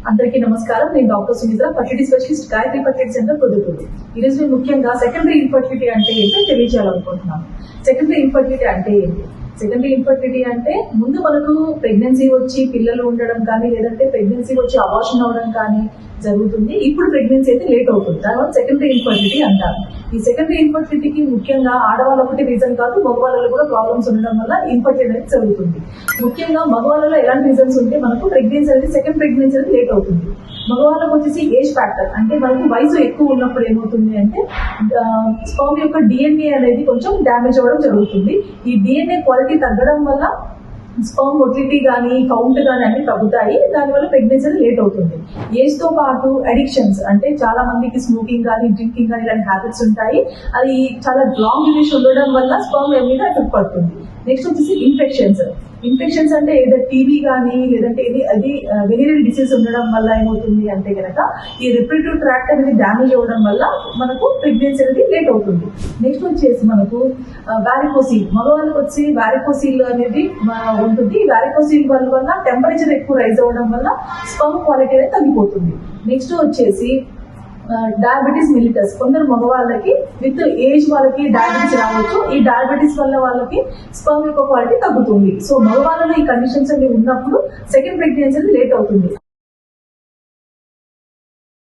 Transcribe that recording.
అందరికీ నమస్కారం. నేను doctor Sumitra, fertility specialist, Gayatri fertility centre, Proddatur. ఈరోజు నేను ముఖ్యంగా సెకండరీ ఇన్ఫర్టిలిటీ అంటే ఏంటో తెలియజేయాలనుకుంటున్నాను. సెకండరీ ఇన్ఫర్టిలిటీ అంటే ఏంటి? సెకండరీ ఇన్ఫర్టిలిటీ అంటే ముందు మనకు ప్రెగ్నెన్సీ వచ్చి పిల్లలు ఉండడం కానీ, లేదంటే ప్రెగ్నెన్సీ వచ్చి అబార్షన్ అవడం కానీ జరుగుతుంది. ఇప్పుడు ప్రెగ్నెన్సీ అయితే లేట్ అవుతుంది, తర్వాత సెకండరీ ఇన్ఫర్టిలిటీ అంటారు. ఈ సెకండరీ ఇన్ఫర్టిలిటీకి ముఖ్యంగా ఆడవాళ్ళ ఒకటి రీజన్ కాదు, మగవాళ్ళలో కూడా ప్రాబ్లమ్స్ ఉండడం వల్ల ఇన్ఫర్టిలిటీ అనేది జరుగుతుంది. ముఖ్యంగా మగవాళ్ళలో ఎలాంటి రీజన్స్ ఉంటే మనకు ప్రెగ్నెన్సీ అనేది సెకండ్ ప్రెగ్నెన్సీ అనేది లేట్ అవుతుంది. మగవాళ్ళకు వచ్చేసి ఏజ్ ఫ్యాక్టర్, అంటే మనకు వయసు ఎక్కువ ఉన్నప్పుడు ఏమవుతుంది అంటే స్పర్మ్ యొక్క డిఎన్ఏ అనేది కొంచెం డ్యామేజ్ అవ్వడం జరుగుతుంది. ఈ డిఎన్ఏ క్వాలిటీ తగ్గడం వల్ల స్పర్మ్ మొటిలిటీ కానీ కౌంట్ కానీ అన్ని తగ్గుతాయి. దానివల్ల ప్రెగ్నెన్సీ లేట్ అవుతుంది. ఏజ్ తో పాటు అడిక్షన్స్, అంటే చాలా మందికి స్మోకింగ్ కానీ డ్రింకింగ్ కానీ ఇలాంటి హ్యాబిట్స్ ఉంటాయి. అది చాలా లాంగ్ డ్యూరేషన్ ఉండడం వల్ల స్పర్మ్ మీద ఎఫెక్ట్ పడుతుంది. నెక్స్ట్ వచ్చేసి ఇన్ఫెక్షన్స్ అంటే ఏదో టీబీ కానీ లేదంటే అది వెనీరల్ డిసీజ్ ఉండడం వల్ల ఏమవుతుంది అంటే కనుక ఈ రిప్రొడక్టివ్ ట్రాక్ట్ అనేది డ్యామేజ్ అవ్వడం వల్ల మనకు ప్రెగ్నెన్సీ అనేది లేట్ అవుతుంది. నెక్స్ట్ వచ్చేసి మనకు వారికోసిల్, మగవాళ్ళకి వచ్చి వారికోసిల్ అనేది ఉంటుంది. ఈ వారికోసిల్ వల్ల టెంపరేచర్ ఎక్కువ రైజ్ అవ్వడం వల్ల స్పర్మ్ క్వాలిటీ అనేది తగ్గిపోతుంది. నెక్స్ట్ వచ్చేసి డయాబెటీస్ మిలిటస్, కొందరు మగవాళ్ళకి విత్ ఏజ్ వాళ్ళకి డయాబెటీస్ రావచ్చు. ఈ డయాబెటీస్ వల్ల వాళ్ళకి స్పర్మ్ యొక్క క్వాలిటీ తగ్గుతుంది. సో మగవాళ్ళలో ఈ కండిషన్స్ అన్ని ఉన్నప్పుడు సెకండ్ ప్రెగ్నెన్సీ లేట్ అవుతుంది.